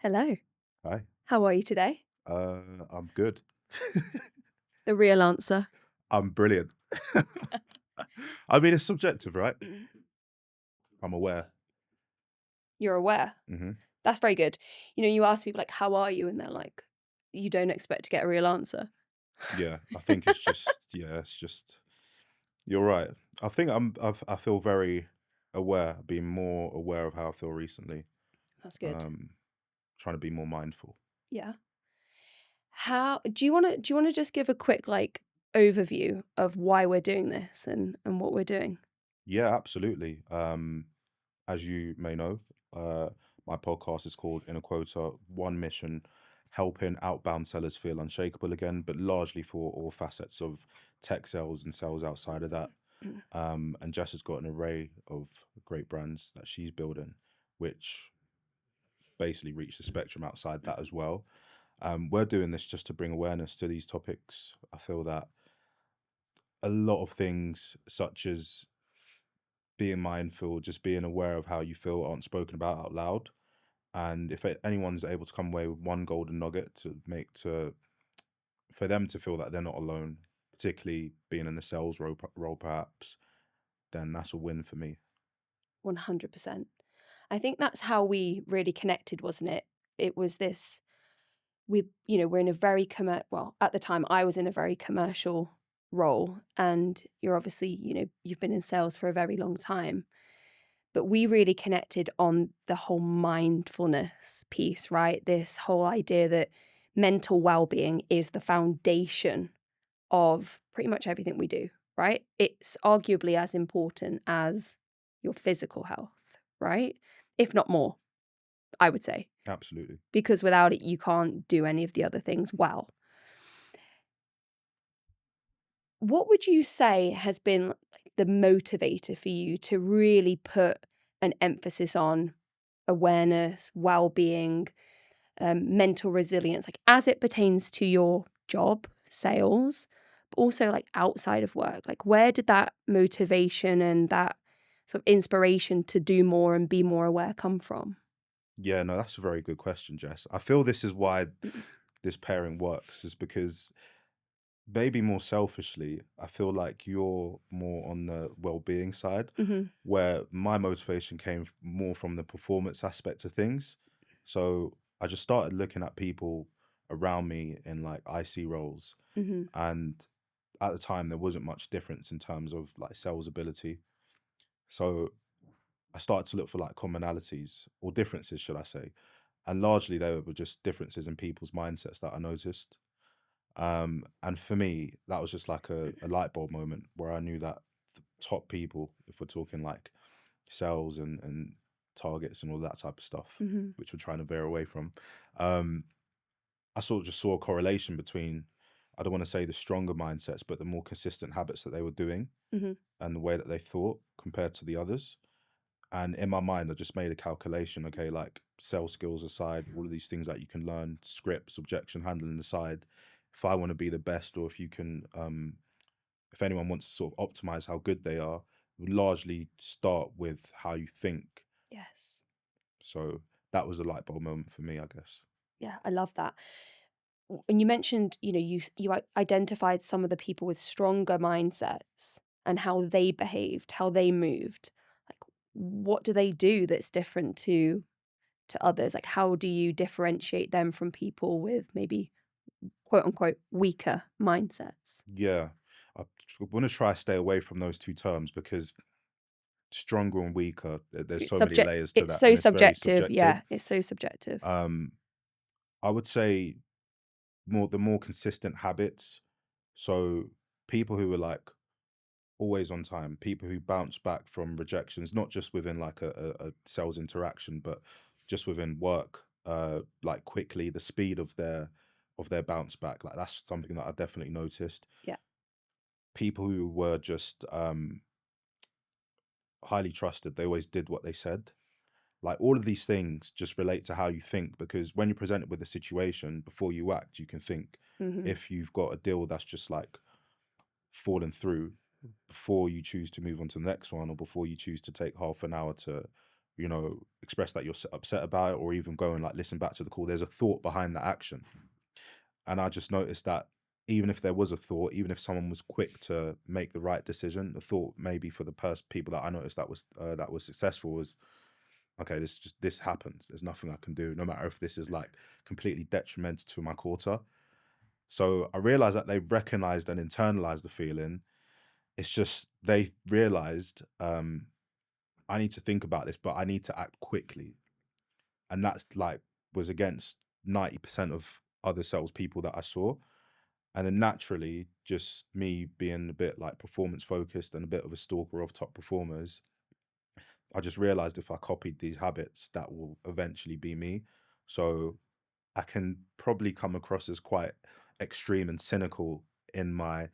Hello. Hi. How are you today? I'm good. The real answer. I'm brilliant. I mean, it's subjective, right? I'm aware. You're aware. Hmm. That's very good. You ask people like, "How are you?" and they're like, you don't expect to get a real answer. Yeah, I think it's just, you're right. I think I feel very aware, being more aware of how I feel recently. That's good. Um, Trying to be more mindful. Yeah. How do you want to just give a quick like overview of why we're doing this and what we're doing? Yeah, absolutely. As you may know, uh, my podcast is called InnerQuota. One mission, helping outbound sellers feel unshakable again, but largely for all facets of tech sales and sales outside of that. And Jess has got an array of great brands that she's building, which basically reach the spectrum outside that as well. We're doing this just to bring awareness to these topics. I feel that a lot of things, such as being mindful, just being aware of how you feel, aren't spoken about out loud. And if anyone's able to come away with one golden nugget for them to feel that they're not alone, particularly being in the sales role perhaps, then that's a win for me. 100%. I think that's how we really connected, wasn't it? It was this we're in a very well, at the time I was in a very commercial role, and you're obviously, you've been in sales for a very long time. But we really connected on the whole mindfulness piece, right? This whole idea that mental well-being is the foundation of pretty much everything we do, right? It's arguably as important as your physical health, right? If not more, I would say, Absolutely. because without it, you can't do any of the other things well. What would you say has been like the motivator for you to really put an emphasis on awareness, well-being, mental resilience, like as it pertains to your job, sales, but also like outside of work? Like where did that motivation and that sort of inspiration to do more and be more aware come from? Yeah, no, that's a very good question, Jess. I feel this is why this pairing works, is because maybe more selfishly, I feel like you're more on the well-being side, Mm-hmm. where my motivation came more from the performance aspect of things. So I just started looking at people around me in like IC roles, Mm-hmm. and at the time there wasn't much difference in terms of like sales ability. So I started to look for like commonalities or differences, should I say, and largely they were just differences in people's mindsets that I noticed. And for me, that was just like a light bulb moment where I knew that the top people, if we're talking like sales and targets and all that type of stuff, Mm-hmm. which we're trying to veer away from, um, I sort of just saw a correlation between, I don't want to say the stronger mindsets, but the more consistent habits that they were doing Mm-hmm. and the way that they thought compared to the others. And in my mind, I just made a calculation. Okay, like sales skills aside, all of these things that you can learn, scripts, objection handling aside, if I want to be the best, or if you can, if anyone wants to sort of optimize how good they are, it would largely start with how you think. Yes. So that was a light bulb moment for me, I guess. Yeah, I love that. And you mentioned, identified some of the people with stronger mindsets and how they behaved, how they moved. Like, what do they do that's different to others? Like, how do you differentiate them from people with maybe quote unquote weaker mindsets? Yeah, I want to try to stay away from those two terms because stronger and weaker, there's It's so many subject. layers to It's that, so and it's very subjective. subjective. Yeah, it's so subjective. Um, I would say the more consistent habits. So people who are like always on time, people who bounce back from rejections, not just within like a sales interaction, but just within work, like quickly, the speed of their bounce back. Like that's something that I definitely noticed. Yeah. People who were just highly trusted, they always did what they said. Like all of these things just relate to how you think, because when you're presented with a situation, before you act, you can think. Hmm. If you've got a deal that's just like fallen through, before you choose to move on to the next one, or before you choose to take half an hour to express that you're upset about it, or even go and like listen back to the call. There's a thought behind the action. And I just noticed that even if there was a thought, even if someone was quick to make the right decision, the thought maybe for the people that I noticed that was successful was, okay, this happens. There's nothing I can do, no matter if this is like completely detrimental to my quarter. So I realized that they recognized and internalized the feeling. It's just they realized I need to think about this, but I need to act quickly. And that's like was against 90% of other salespeople that I saw. And then naturally, just me being a bit like performance focused and a bit of a stalker of top performers, I just realized if I copied these habits, that will eventually be me. So I can probably come across as quite extreme and cynical in my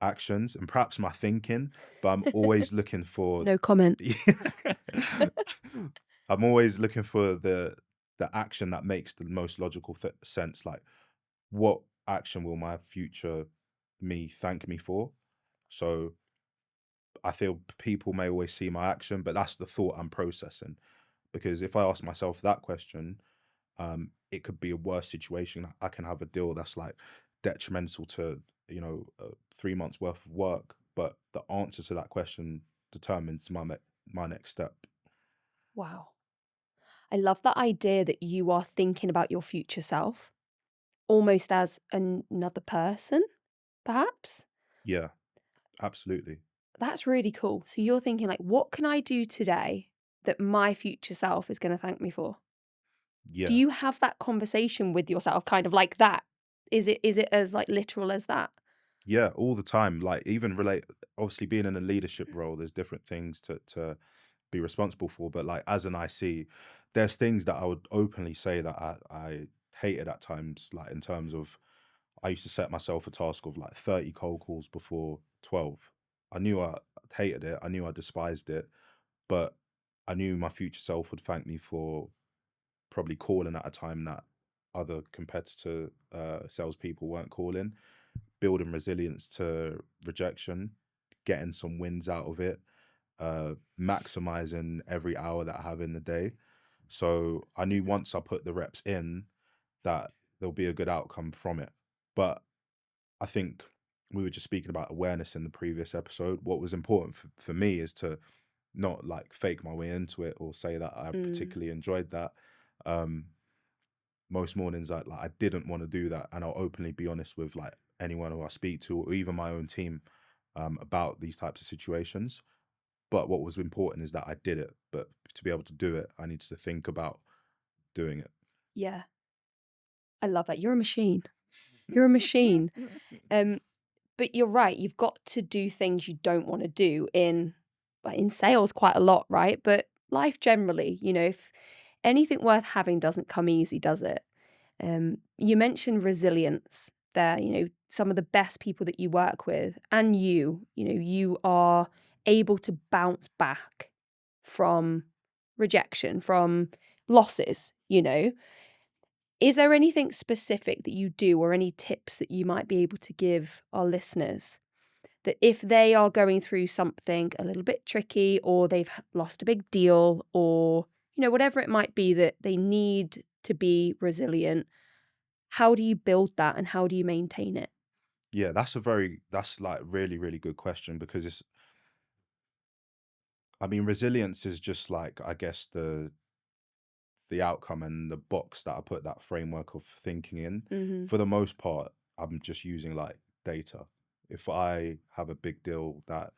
actions and perhaps my thinking, but I'm always looking for No comment. I'm always looking for the action that makes the most logical sense. Like, what action will my future me thank me for? So I feel people may always see my action, but that's the thought I'm processing. Because if I ask myself that question, it could be a worse situation. I can have a deal that's like detrimental to 3 months worth of work, but the answer to that question determines my next step. Wow. I love that idea that you are thinking about your future self almost as another person, perhaps. Yeah, absolutely. That's really cool. So you're thinking like, what can I do today that my future self is going to thank me for? Do Yeah. you have that conversation with yourself kind of like that? Is it as like literal as that? Yeah, all the time. Like even relate obviously being in a leadership role, there's different things to be responsible for. But like as an IC, there's things that I would openly say that I hated at times, like in terms of I used to set myself a task of like 30 cold calls before 12. I knew I hated it, I knew I despised it, but I knew my future self would thank me for probably calling at a time that other competitor salespeople weren't calling, building resilience to rejection, getting some wins out of it, maximizing every hour that I have in the day. So I knew once I put the reps in that there'll be a good outcome from it. But I think we were just speaking about awareness in the previous episode. What was important for me is to not like fake my way into it or say that I Mm, particularly enjoyed that. Um, Most mornings I didn't want to do that, and I'll openly be honest with like anyone who I speak to or even my own team about these types of situations. But what was important is that I did it. But to be able to do it, I needed to think about doing it. yeah, I love that. You're a machine. You're a machine. Um, but you're right. You've got to do things you don't want to do in sales quite a lot, right? But life generally, if anything worth having doesn't come easy, does it? You mentioned resilience there. Some of the best people that you work with, and you are able to bounce back from rejection, from losses. Is there anything specific that you do or any tips that you might be able to give our listeners that if they are going through something a little bit tricky or they've lost a big deal or, whatever it might be that they need to be resilient, how do you build that and how do you maintain it? Yeah, that's like really, really good question because I mean, resilience is just like, I guess, the outcome and the box that I put that framework of thinking in. Mhm. For the most part, I'm just using like data. If I have a big deal that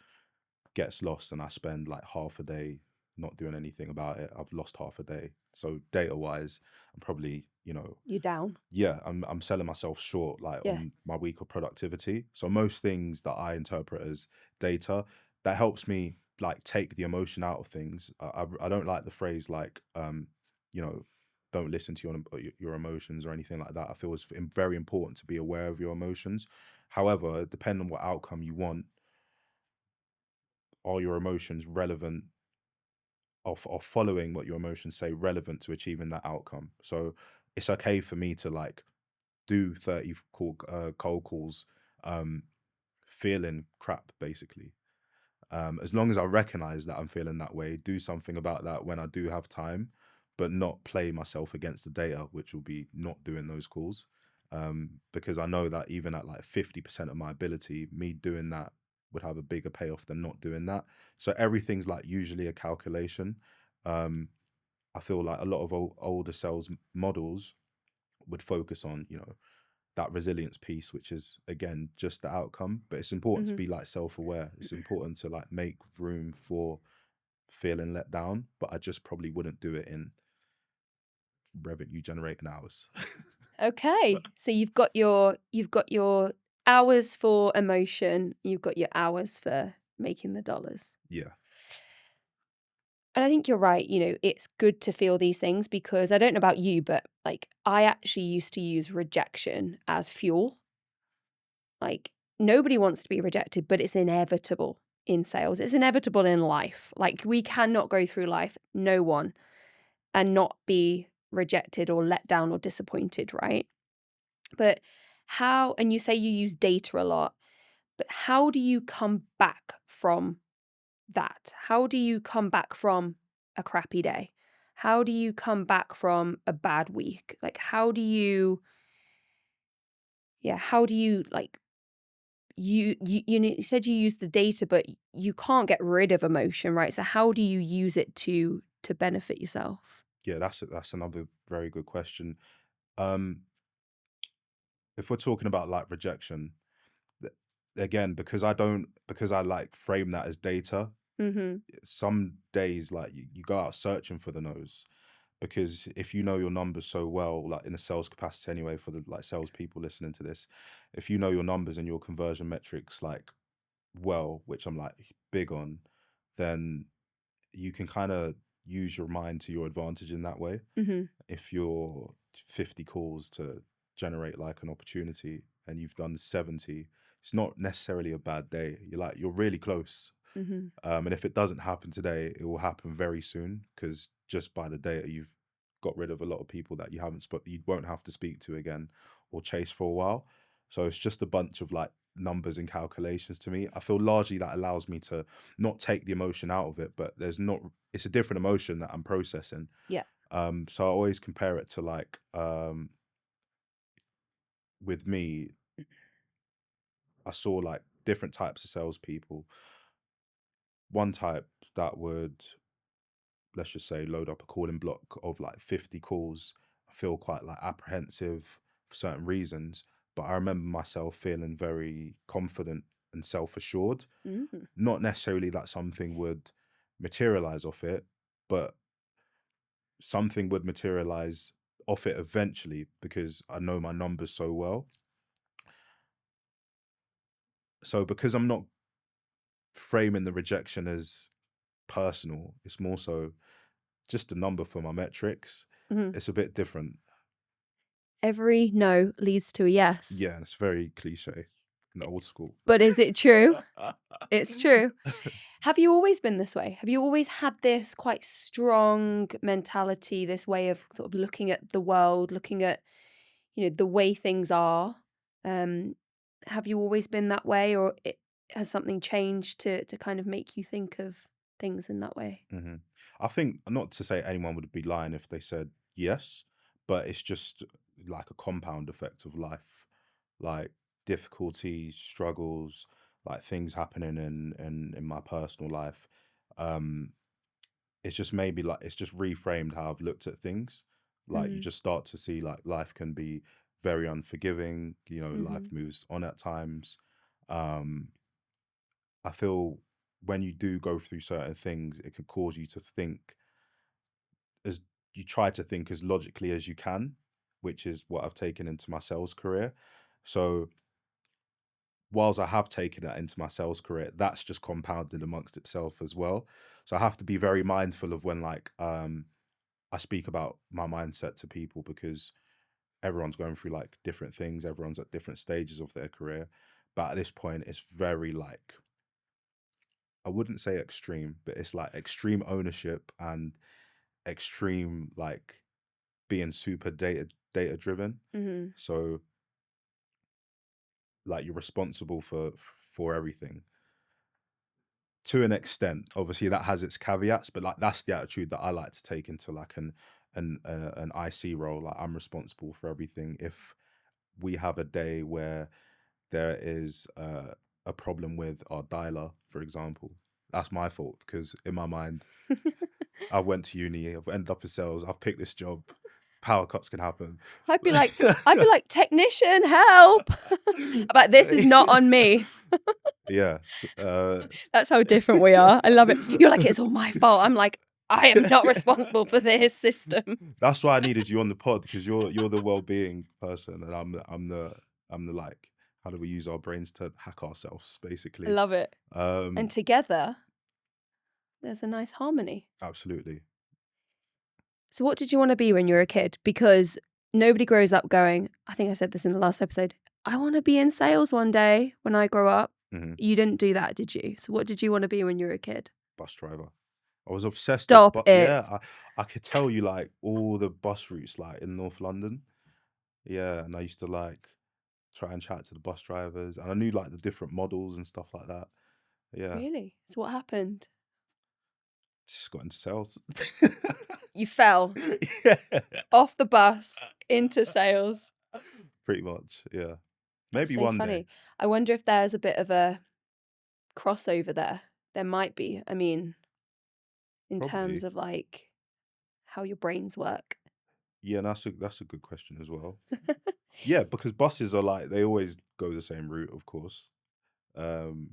gets lost and I spend like half a day not doing anything about it, I've lost half a day. So data wise, I'm probably, You're down. yeah, I'm selling myself short like Yeah. on my week of productivity. So most things that I interpret as data, that helps me like take the emotion out of things. I don't like the phrase like you know don't listen to your emotions or anything like that. I feel it's very important to be aware of your emotions. However, depending on what outcome you want, are your emotions relevant of following what your emotions say relevant to achieving that outcome? So it's okay for me to like do 30 cold calls, um, feeling crap, basically. As long as I recognize that I'm feeling that way, do something about that when I do have time, but not play myself against the data, which will be not doing those calls. Because I know that even at like 50% of my ability, me doing that would have a bigger payoff than not doing that. So everything's like usually a calculation. Um, I feel like a lot of older sales models would focus on, that resilience piece, which is again just the outcome. But it's important to Mhm. be like self-aware. It's important to like make room for feeling let down, but I just probably wouldn't do it in revenue generating hours. Okay. So you've got your hours for emotion, you've got your hours for making the dollars. Yeah. And I think you're right, it's good to feel these things because I don't know about you, but like I actually used to use rejection as fuel. Like nobody wants to be rejected, but it's inevitable in sales. It's inevitable in life. Like we cannot go through life, no one, and not be rejected or let down or disappointed, right? But how, and you say you use data a lot, but how do you come back from that? How do you come back from a crappy day? How do you come back from a bad week? Like, how do you like, you said you use the data, but you can't get rid of emotion, right? So how do you use it to benefit yourself? Yeah, that's another very good question. Um, if we're talking about like rejection, th- again, because I like frame that as data, Mhm. some days like you go out searching for the no's, because if you know your numbers so well, like in a sales capacity anyway, for the like salespeople listening to this, if you know your numbers and your conversion metrics like well, which I'm like big on, then you can kind of use your mind to your advantage in that way. Mhm. If you're 50 calls to generate like an opportunity and you've done 70, it's not necessarily a bad day. You're really close. Mhm. And if it doesn't happen today, it will happen very soon, because just by the data, you've got rid of a lot of people that you won't have to speak to again or chase for a while. So it's just a bunch of like numbers and calculations to me. I feel largely that allows me to not take the emotion out of it, but it's a different emotion that I'm processing. Yeah. So I always compare it to like, with me, I saw like different types of salespeople. One type that would, let's just say, load up a calling block of like 50 calls, I feel quite like apprehensive for certain reasons. But I remember myself feeling very confident and self-assured. Mhm. Not necessarily that something would materialize off it, but something would materialize off it eventually, because I know my numbers so well. So because I'm not framing the rejection as personal, it's more so just a number for my metrics. Mhm. It's a bit different. Every no leads to a yes. Yeah, it's very cliche and old school. But is it true? It's true. Have you always been this way? Have you always had this quite strong mentality, this way of sort of looking at the world, looking at, the way things are? Um, have you always been that way, or has something changed to kind of make you think of things in that way? hmm I think, not to say anyone would be lying if they said yes, but it's just like a compound effect of life, like difficulties, struggles, like things happening in my personal life. Um, it's just maybe like it's just reframed how I've looked at things. Like you Mm, just start to see like life can be very unforgiving. Life mhm, moves on at times. Um, I feel when you do go through certain things, it can cause you to think as you try to think as logically as you can, which is what I've taken into my sales career. So whilst I have taken that into my sales career, that's just compounded amongst itself as well. So I have to be very mindful of when like I speak about my mindset to people, because everyone's going through like different things, everyone's at different stages of their career. But at this point it's very like, I wouldn't say extreme, but it's like extreme ownership and extreme like being super data driven. mhm. So like you're responsible for everything to an extent. Obviously, that has its caveats, but like that's the attitude that I like to take into like an IC role. Like I'm responsible for everything. If we have a day where there is a problem with our dialer, for example, that's my fault because in my mind, I went to uni, I've ended up in sales, I've picked this job. Power cuts can happen. I'd be like, technician, help! But this is not on me. Yeah. That's how different we are. I love it. You're like, it's all my fault. I'm like, I am not responsible for this system. That's why I needed you on the pod, because you're the well-being person, and I'm the like, how do we use our brains to hack ourselves, I basically. love it. And together, there's a nice harmony. Absolutely. So what did you want to be when you were a kid? Because nobody grows up going, I think I said this in the last episode, I want to be in sales one day when I grow up. Mhm. You didn't do that, did you? So what did you want to be when you were a kid? Bus driver. I was obsessed with, Stop but it. yeah, I could tell you like all the bus routes like in North London. Yeah, and I used to like try and chat to the bus drivers, and I knew like the different models and stuff like that. Yeah, Really? So what happened? just got into sales. You fell Yeah, off the bus into sales. pretty much. Yeah, That's maybe so one day. funny. I wonder if there's a bit of a crossover there. There might be. I mean, in terms Probably. of like how your brains work. Yeah, and that's a good question as well. Yeah, because buses are like they always go the same route, of course. Um,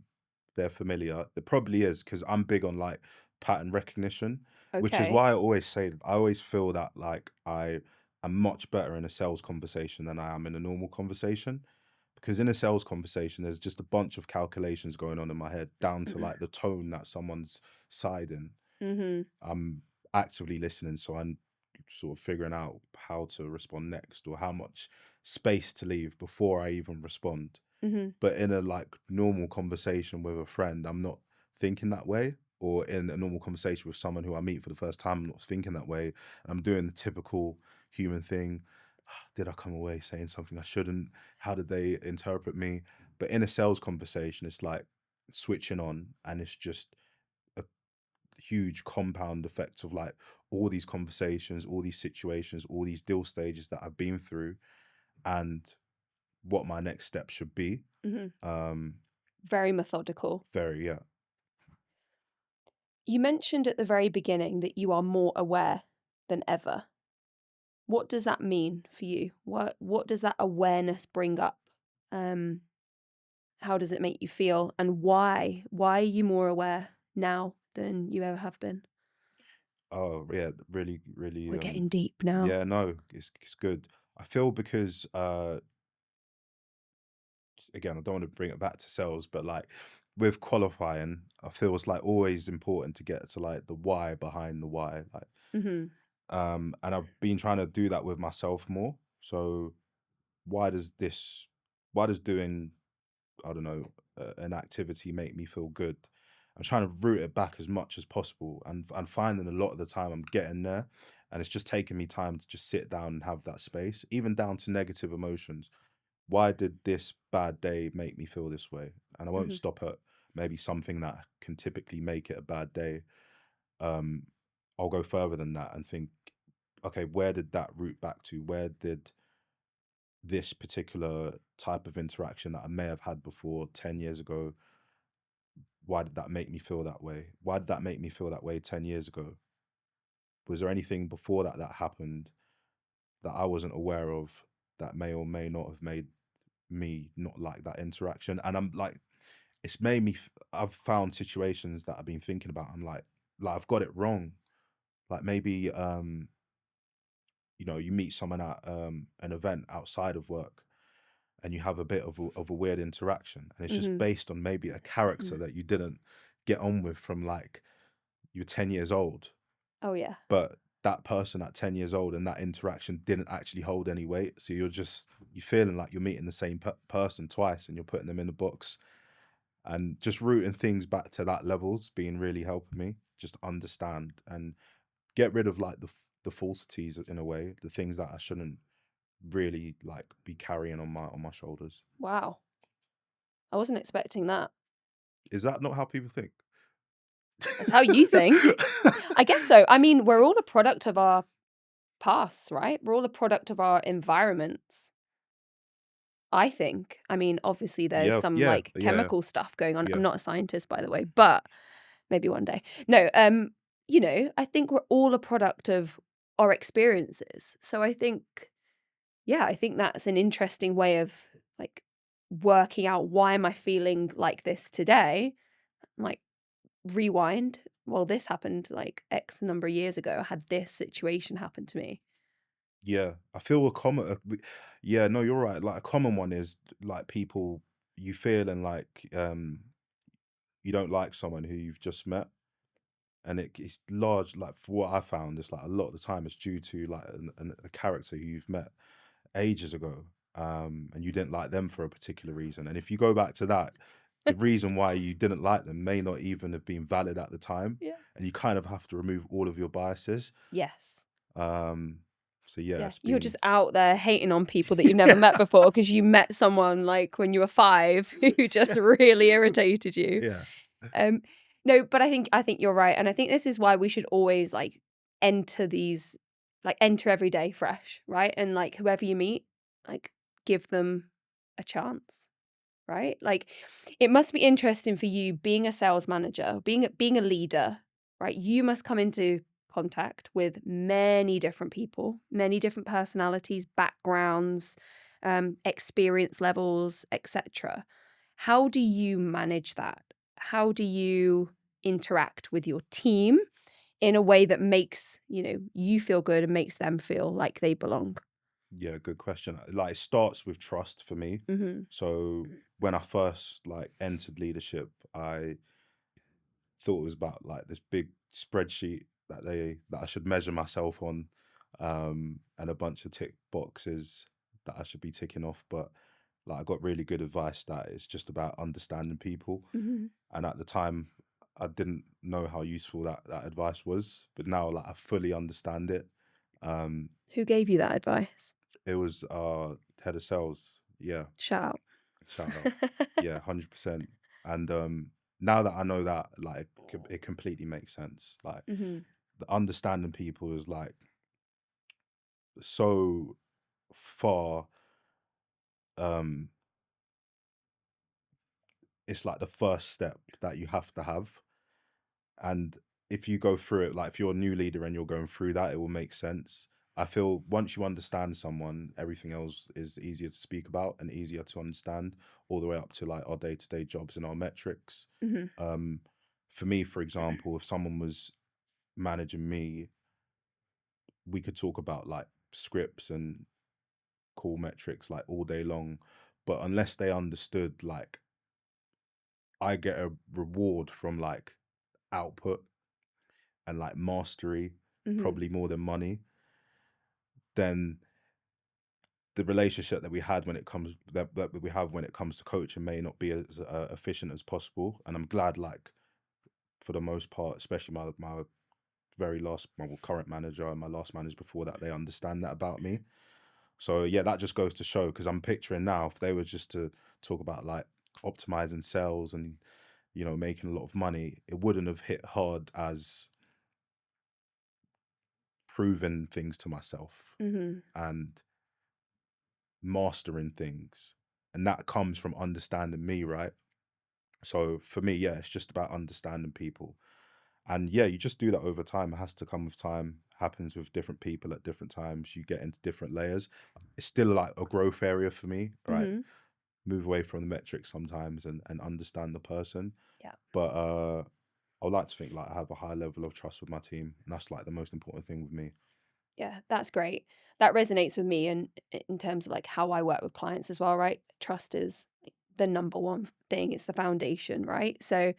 they're familiar. It probably is because I'm big on like pattern recognition, which is Okay. why I always say I always feel that like I am much better in a sales conversation than I am in a normal conversation. Because in a sales conversation, there's just a bunch of calculations going on in my head, down to like the tone that someone's siding. Mm-hmm. I'm actively listening, so I'm sort of figuring out how to respond next or how much space to leave before I even respond. Mm-hmm. But in a like normal conversation with a friend, I'm not thinking that way. Or in a normal conversation with someone who I meet for the first time, I'm not thinking that way. I'm doing the typical human thing. Did I come away saying something I shouldn't? How did they interpret me? But in a sales conversation, it's like switching on, and it's just a huge compound effect of like all these conversations, all these situations, all these deal stages that I've been through, and what my next step should be. Mm-hmm. Um, Very methodical. very, yeah. You mentioned at the very beginning that you are more aware than ever. What does that mean for you? What does that awareness bring up? How does it make you feel? And why? Why are you more aware now than you ever have been? Oh, yeah, really, really. We're getting deep now. Yeah, no, it's good. I feel because again, I don't want to bring it back to sales, but like with qualifying, I feel it's like always important to get to like the why behind the why. Like, Mm-hmm. and I've been trying to do that with myself more. So why does this, why does doing, I don't know, an activity make me feel good? I'm trying to root it back as much as possible, and finding a lot of the time I'm getting there, and it's just taking me time to just sit down and have that space, even down to negative emotions. Why did this bad day make me feel this way? And I won't Mm-hmm. stop at maybe something that can typically make it a bad day. Um, I'll go further than that and think, okay, where did that root back to? Where did this particular type of interaction that I may have had before 10 years ago, why did that make me feel that way? Why did that make me feel that way 10 years ago? Was there anything before that that happened that I wasn't aware of that may or may not have made me not like that interaction? And I'm like, it's made me, I've found situations that I've been thinking about. I'm like I've got it wrong. Like maybe, you meet someone at an event outside of work, and you have a bit of a weird interaction, and it's just Mm-hmm. based on maybe a character Mm. that you didn't get on with from like you're 10 years old, Oh yeah. but that person at 10 years old and that interaction didn't actually hold any weight. So you're feeling like you're meeting the same person twice, and you're putting them in a box, and just rooting things back to that level's been really helping me just understand and get rid of like the falsities in a way, the things that I shouldn't really like be carrying on my shoulders. Wow. I wasn't expecting that. Is that not how people think? That's how you think. I guess so. I mean, we're all a product of our pasts, right? We're all a product of our environments, I think. I mean, obviously there's Yeah, some yeah, like yeah, chemical stuff going on. I'm yeah, not a scientist, by the way, but maybe one day. No, I think we're all a product of our experiences. So I think, yeah, I think that's an interesting way of like working out why am I feeling like this today? Like rewind. Well, this happened like X number of years ago. I had this situation happen to me. yeah. I feel a common, yeah, no, you're right. Like a common one is like people you feel and like you don't like someone who you've just met, and it's large. Like for what I found, it's like a lot of the time it's due to like a character who you've met ages ago, and you didn't like them for a particular reason. And if you go back to that, the reason why you didn't like them may not even have been valid at the time, Yeah. and you kind of have to remove all of your biases. Yes. Um, so yeah, Yeah. it's You're been just out there hating on people that you've never met before because you met someone like when you were 5 who just really irritated you. yeah, Um, no, but I think you're right, and I think this is why we should always like enter these, like enter every day fresh, right? And like whoever you meet, like give them a chance, right? Like it must be interesting for you being a sales manager, being a leader, right? You must come into contact with many different people, many different personalities, backgrounds, experience levels, etc. How do you manage that? How do you interact with your team in a way that makes, you feel good and makes them feel like they belong? yeah, good question. Like it starts with trust for me. Mhm. So when I first like entered leadership, I thought it was about like this big spreadsheet that I should measure myself on, and a bunch of tick boxes that I should be ticking off. But like I got really good advice that it's just about understanding people. Mhm. And at the time, I didn't know how useful that advice was, but now like I fully understand it. Um, Who gave you that advice? it was our head of sales. Yeah, Shout shout out. out. Yeah, 100%. And now that I know that, like, it completely makes sense. Like, Mhm. the understanding people is like so far. Um, it's like the first step that you have to have, and if you go through it, like if you're a new leader and you're going through that, it will make sense. I feel once you understand someone, everything else is easier to speak about and easier to understand, all the way up to like our day-to-day jobs and our metrics. Mhm. Um, for me, for example, if someone was managing me, we could talk about like scripts and call metrics like all day long. But unless they understood, like, I get a reward from like output and like mastery, Mhm. probably more than money, then the relationship that we had when it comes that we have when it comes to coaching may not be as efficient as possible. And I'm glad, like, for the most part, especially my very last, my current manager and my last manager before that, they understand that about me. So yeah, that just goes to show, because I'm picturing now if they were just to talk about like optimizing sales and making a lot of money, it wouldn't have hit hard as proving things to myself Mhm. and mastering things, and that comes from understanding me, right? So for me, yeah, it's just about understanding people. And yeah, you just do that over time. It has to come with time. Happens with different people at different times. You get into different layers. It's still like a growth area for me, right? Mhm. Move away from the metrics sometimes and understand the person. Yeah. But I would like to think like I have a high level of trust with my team, and that's like the most important thing with me. Yeah, that's great. That resonates with me and in terms of like how I work with clients as well, right? Trust is like the number one thing. It's the foundation, right? So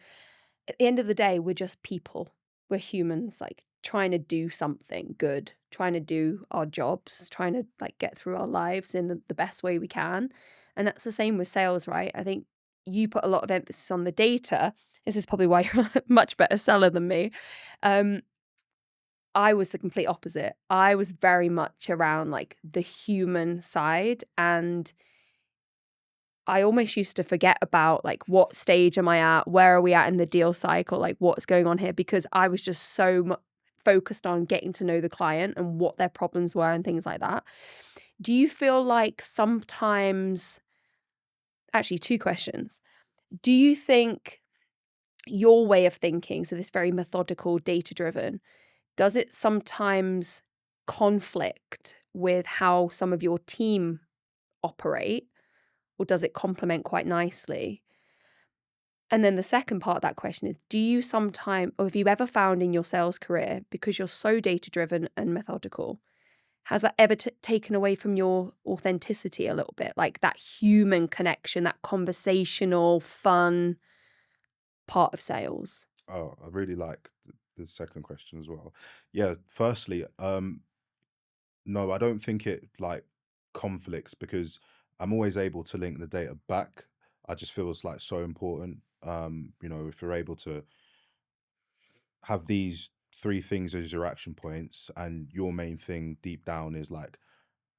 at the end of the day, we're just people. We're humans, like trying to do something good, trying to do our jobs, trying to like get through our lives in the best way we can. And that's the same with sales, right? I think you put a lot of emphasis on the data. This is probably why you're a much better seller than me. Um, I was the complete opposite. I was very much around like the human side, and I almost used to forget about like what stage am I at? Where are we at in the deal cycle? Like what's going on here? Because I was just so focused on getting to know the client and what their problems were and things like that. Do you feel like sometimes, actually, two questions. Do you think your way of thinking, so this very methodical, data driven, does it sometimes conflict with how some of your team operate, or does it complement quite nicely? And then the second part of that question is, do you sometimes, or have you ever found in your sales career, because you're so data driven and methodical, has that ever taken away from your authenticity a little bit? Like that human connection, that conversational, fun part of sales? Oh, I really like the second question as well. Yeah, firstly, no, I don't think it like conflicts because I'm always able to link the data back. I just feel it's like so important. If you're able to have these three things as your action points and your main thing deep down is like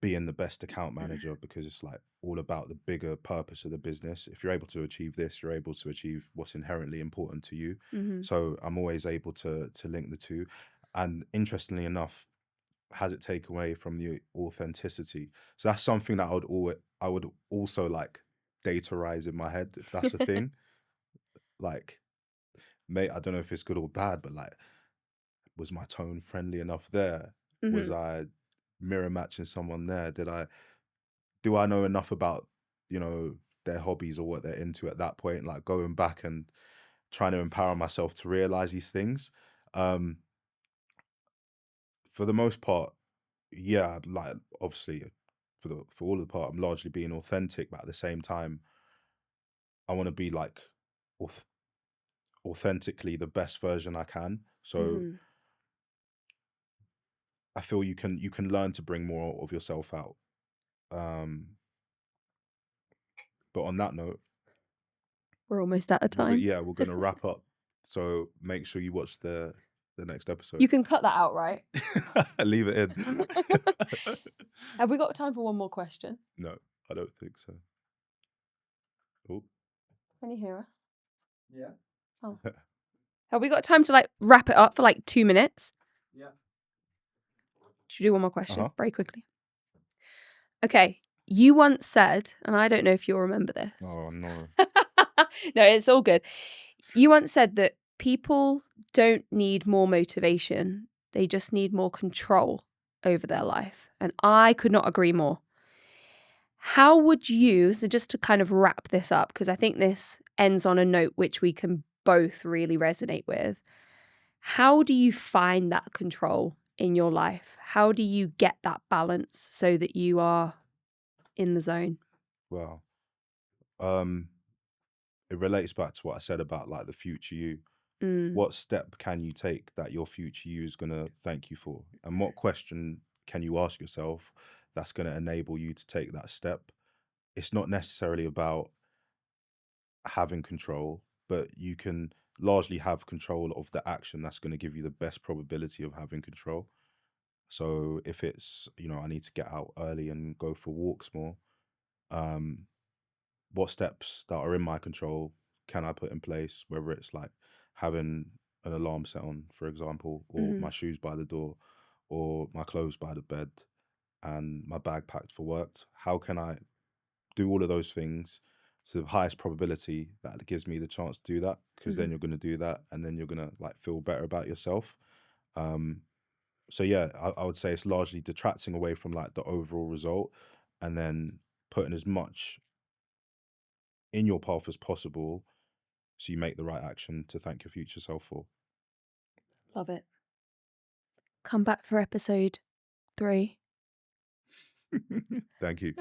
being the best account manager because it's like all about the bigger purpose of the business. If you're able to achieve this, you're able to achieve what's inherently important to you. Mm-hmm. So I'm always able to link the two. And interestingly enough, has it taken away from the authenticity? So that's something that I would also like datarize in my head if that's a thing. Like, mate, I don't know if it's good or bad, but like, was my tone friendly enough there? Was Mm-hmm. I mirror matching someone there? Do I know enough about, you know, their hobbies or what they're into at that point? Like going back and trying to empower myself to realize these things. Um, for the most part, yeah, like obviously for all of the part, I'm largely being authentic, but at the same time, I want to be like auth- authentically the best version I can. So Mm-hmm. I feel you can learn to bring more of yourself out. Um, but on that note, We're almost out of time. we're gonna wrap up. So make sure you watch the next episode. You can cut that out, right? Leave it in. Have we got time for one more question? No, I don't think so. Oh, Can you hear us? Yeah. Oh. Have we got time to like wrap it up for like 2 minutes? Yeah. Should we do one more question uh-huh. very quickly? Okay. You once said, and I don't know if you'll remember this. Oh no. No, it's all good. You once said that people don't need more motivation. They just need more control over their life. And I could not agree more. How would you, so just to kind of wrap this up, because I think this ends on a note which we can both really resonate with. How do you find that control in your life? How do you get that balance so that you are in the zone? Well, um, it relates back to what I said about like the future you. Mm, What step can you take that your future you is gonna thank you for? And what question can you ask yourself that's gonna enable you to take that step? It's not necessarily about having control, but you can largely have control of the action that's going to give you the best probability of having control. So if it's, I need to get out early and go for walks more, um, what steps that are in my control can I put in place? Whether it's like having an alarm set on, for example, or mm-hmm, my shoes by the door, or my clothes by the bed, and my bag packed for work. How can I do all of those things to the highest probability that gives me the chance to do that? Because mm-hmm, then you're going to do that, and then you're going to like feel better about yourself. Um, so yeah, I would say it's largely detracting away from like the overall result, and then putting as much in your path as possible so you make the right action to thank your future self for. love it. Come back for episode 3. Thank you.